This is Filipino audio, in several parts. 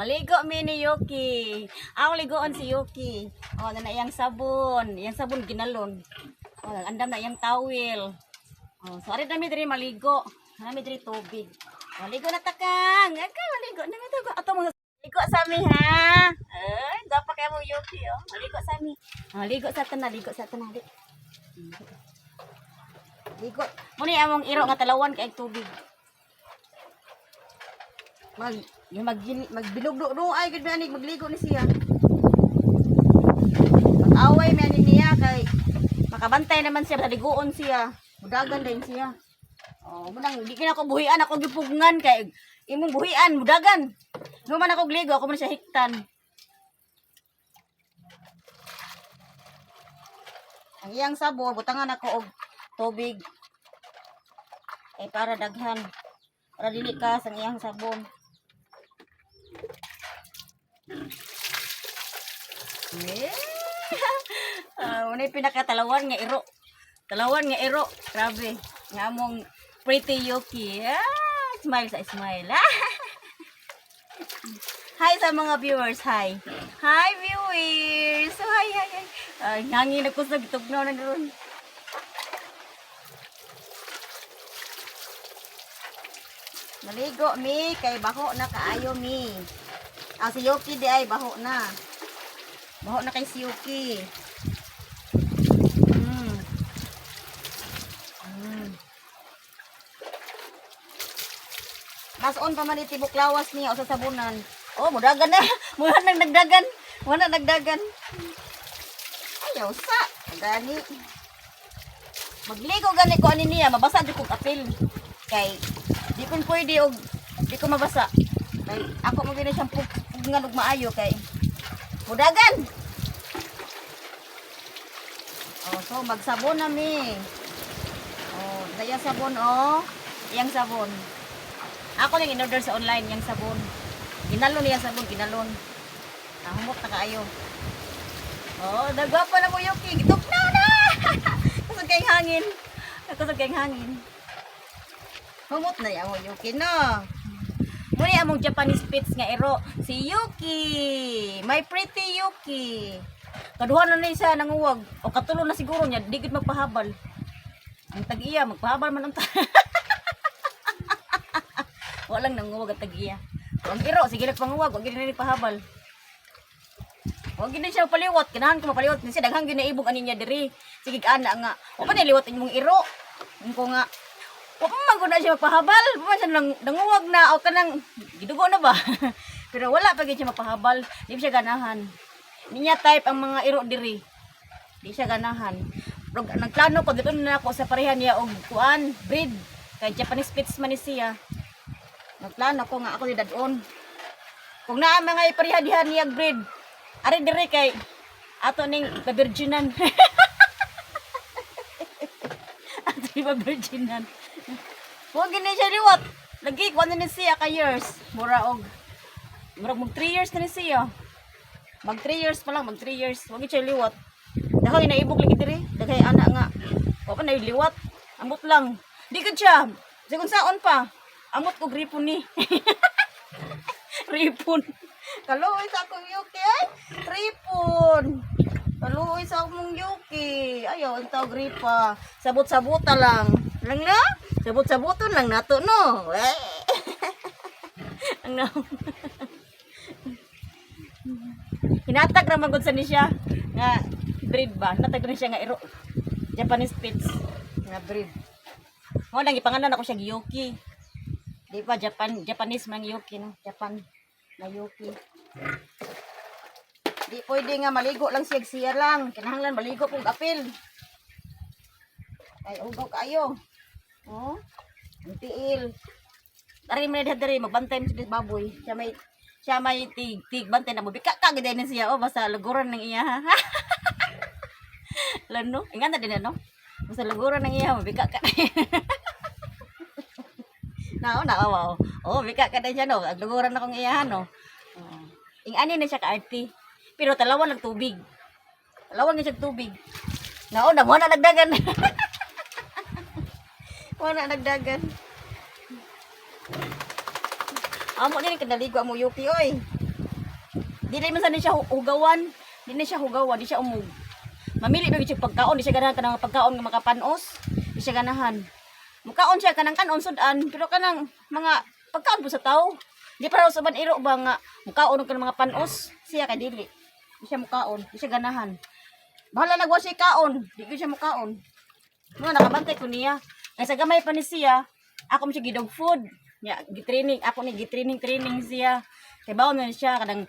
Maligo mi ni Yuki. Ako ligoon si Yuki. Oh, na iyang sabon. Iyang sabon ginalon. Oh, andam na iyang towel. Oh, so ari dami diri maligo. Nami diri tubig. Maligo na takang. Aka maligo na to. Ato mga ligo sa mi ha. Ay, dapat kay mo Yuki oh. Maligo sa mi. Maligo sa tanan, ligo sa tanan. Ligo. Muni among iro nga talawan kay tubig. Magbilog do ay gid ani magligo ni siya. Mag-away man niya kay makabantay naman siya ligoon siya. Mudagan din siya. Oh, munang di kina ko buhian ako gipugngan kay imong buhian mudagan. No man ako gligo ako man siya hiktan. Ang iyang sabon butangan ako og tubig. Para daghan. Para dili ka sa iyang sabon. Unay pinakatalawan nga iro. Talawan nga iro. Grabe. Nga among pretty Yuki. Smile sa smile. Hi sa mga viewers. Hi. Hi viewers. So, hi. Hangin ako sa gitugnaw na doon. Maligo mi. Kay baho na kaayo mi. Si Yuki di ay baho na. Baho na kay si Yuki. Mason pa man itibok lawas niya o sa sabunan. Oh, mudagan na. Muna nagdagan. Muna nagdagan. Ayaw sa. Gani. Magligo gani ko ani niya. Mabasa di kong apil. Kay, di ko pwede og di ko mabasa. Kay, ako mo gina siyang pugngan og maayo kay. Mudagan. Oh, so magsabon na mi. Oh, daya sabon oh. Iyang sabon. Ako lang in-order sa online yung sabon. Ginalon niya sabon, ginalon. Humot na kaayo. Oh, nagwapa na mo Yuki. Gitok na! Kusog kayong hangin. Kusog kayong hangin. Humot na yan mo Yuki, no? Muna among Japanese Spitz nga ero. Si Yuki. My pretty Yuki. Kaduhan na siya nanguwag. O katulong na siguro niya. Digit magpahabal. Ang tag-iya, magpahabal man ang walang nanguwag at tag-iya. Ang iro, sige nagpanguwag, wag gina pahabal. Wag gina siya paliwat, kinahan ko mapaliwat din siya daghang ginaibog ani niya diri. Sige ana nga. O pa niliwat imong iro. Ko nga. Wa pa man gud siya magpahabal, pa siya nanguwag na o kanang gidugo na ba. Pero wala pa gid siya magpahabal, di siya ganahan. Niya type ang mga iro diri. Di siya ganahan. Pero nagplano ko dito na ako sa parehan niya og kuan, breed. Kay Japanese Spitz man ni siya. Nagplano ko nga ako ni dadon. Kung naa mga iparihadihan niya breed, ari diri kay ato ning virginan. Ato ni virginan. Huwag gini siya liwat. Lagi ko ni siya ka years. Mura og mag 3 years na ni siya. Mag 3 years pa lang, mag 3 years. Huwag siya liwat. Dahil inaibog lagi diri. Daghay ana nga. Wa pa na liwat. Amot lang. Di gud siya. Sigun saon pa. Amot ko gripon ni. Ripon. Kaluoy sa akong Yuki ay. Ripon. Kaluoy sa akong Yuki. Ayaw, ang tawag gripa. Sabot-sabuta lang. Lang na? Sabot-sabuton lang nato, no? Ang na. Hinatag na magod sa ni siya. Nga, breed ba? Hinatag na siya nga iro. Japanese Spitz. Nga breed. O, nang ipangalan ako siya Yuki. Di ba Japanese man Yuki, no? Japan na Yuki. Di pwede nga maligo lang siya lang. Kinahanglan maligo kung apil. Ay ugaw kayo. Oh. Ang tiil. Dari man dari magbantay mo sa baboy. Siya may tig bantay na mo. Bika ka gid na siya. Oh, basta luguran ng iya ha. Lano, ingana din no. Basta luguran ng iya, mabika ka. Naawa. Oh, bika ka din siya, no? Agluguran akong iyahan, no? Ing-ani na siya ka-arty. Pero talawan ng tubig. Talawan nga siya tubig. Wala nagdagan. Wala nagdagan. Amo din kanaligo mo Yuki, oy. Dili man sa siya hugawan, di na siya hugawan, di siya umug. Mamili ba gyud pagkaon, di siya ganahan kanang pagkaon nga makapanos, di siya ganahan. Mukaon siya kanang kanon sudan, pero kanang mga pagkaon po sa tao. Di para sa iro ba nga mukaon kanang mga panos, siya kay dili. Di siya mukaon, di siya ganahan. Bahala nagwa siya kaon, di ko siya mukaon. Mga nakabantay ko niya. Kaya sa gamay pa ni siya, ako mo siya gidog food. Ya, gitraining, ako ni gitraining siya. Kay baon na siya kadang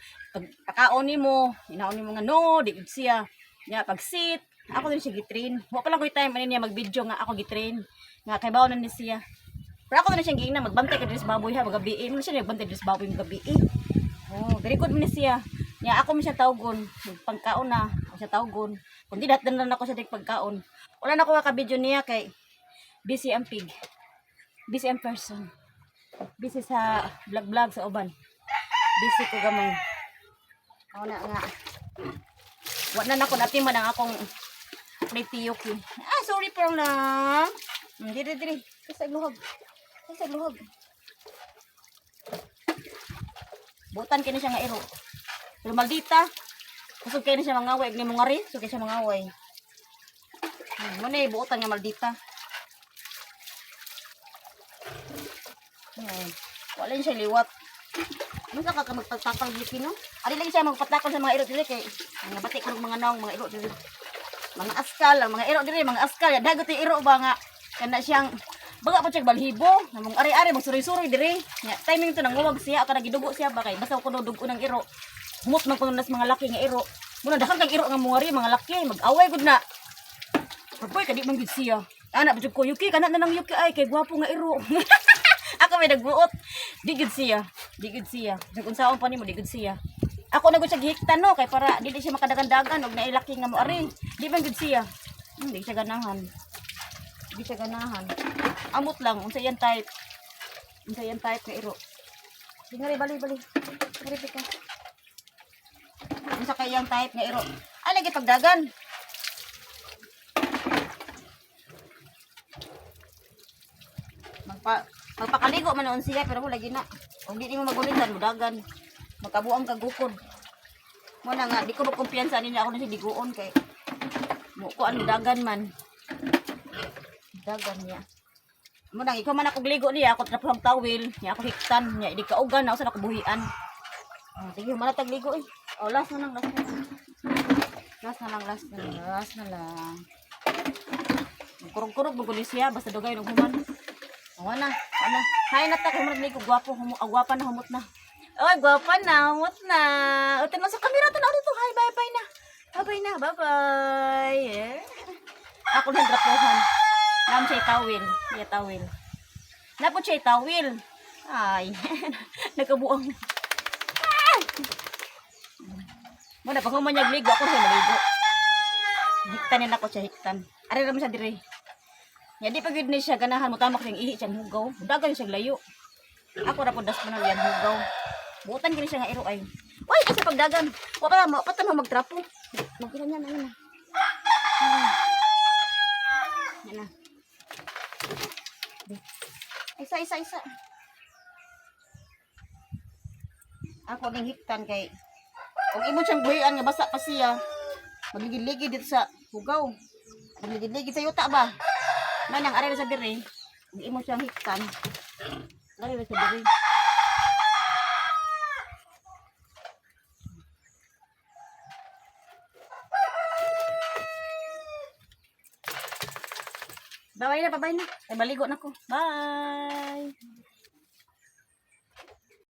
pagkaon nimo, inaon nimo nga no, di gid siya. Ya, pag sit, ako din siya gitrain. Wa pa lang ko time ani niya mag-video nga ako gitrain. Nga kay baon na ni siya. Pero ako na siyang giingna magbantay ka sa baboy ha, magabi. Mo siya nagbantay sa baboy magabi. Oh, very good man ni siya. Ya, ako mo siya tawgon, pagkaon na, ako siya tawgon. Kundi datdan na ako sa pagkaon. Wala na ko ka video niya kay busy ang pig. Busy ang person. Busy sa vlog sa uban. Busy ko gamay. Ako na nga. Wala na ko natin man ang akong pretty yuki. Ah, sorry po lang. Diri. Kasi luhog. Butan kini siya nga iro. Pero maldita. Kusog kini siya mangaway. Ni mga rin. Kusog siya mangaway. Muna buutan nga maldita. Wala siya liwat. Masa ka magpatakal dito, no? Ari lagi siya magpatakal sa mga iro dili kay nga bati ko mga naong mga iro dili. Mga askal, mga iro dili, mga askal. Dagot ti iro ba nga kana siyang baga pa siya balhibo. Namong ari-ari magsuri-suri diri. Nya timing to nanguwag siya aka nagidugo siya ba kay basta ko dugo ng iro. Humot man kuno nas mga laki nga iro. Muna dakan kag iro nga mungari mga laki mag-away gud na. Pagboy kadi man gid siya. Anak bujud ko Yuki kana na nang Yuki ay kay gwapo nga iro. Ako may nagbuot. Di gud siya. Kung unsaon pa nimo di gud siya. Ako na gud siya gihiktan no kay para dili siya makadagan-dagan og nailaki nga mo ari. Di man gud siya. Di siya ganahan. Amot lang unsa yan type. Nga iro. Dingari bali. Ngari ka. Unsa kay yang type nga iro. Ay lagi pagdagan. Magpakaligo man noon siya pero wala gina. Kung di mo magulitan mudagan. Magkabuang kagukod. Mo na nga di ko kumpiyansa niya ako na si diguon kay mo ko ano dagan man. Dagan niya. Mo nang ikaw man ako gligo niya ako trapong tawil, niya ako hiktan, niya di kaugan na ako sa nakubuhian. Sige man tag ligo eh. Oh, last na lang. Last na lang. Kurog-kurog bugulis siya basta dugay ng human. Ano? Hay na ta kung magligo gwapo, gwapa na humot na. Oy, gwapa na, humot na. O tan sa kamera tan dito. Hi, bye na. Bye. Yeah. Ako nang drapohan. Nam siya tawil. Ya tawil. Napo siya tawil. Ay. Nagkabuang. Mo na pag man ligo ako siya maligo. Hiktanin ako siya hiktan. Ari ra man siya dire. Ya di pagid ni siya ganahan mo tamak ning ihi siyang hugaw. Dagan siya layo. Ako ra podas man yan hugaw. Butan kini siya nga iro ay. Oy, kasi pagdagan. Wa pa mo magtrapo. Magkira niya na yun. Yan na. Isa. Ako ning hiktan kay kung imo siyang buhian nga basa pa siya. Magligid-ligid dito sa hugaw. Magligid-ligid sa yuta ba? Manang ari sa diri. Kung imo siyang hiktan. Ari sa diri. Babay na. Ay, baligo na ko. Bye!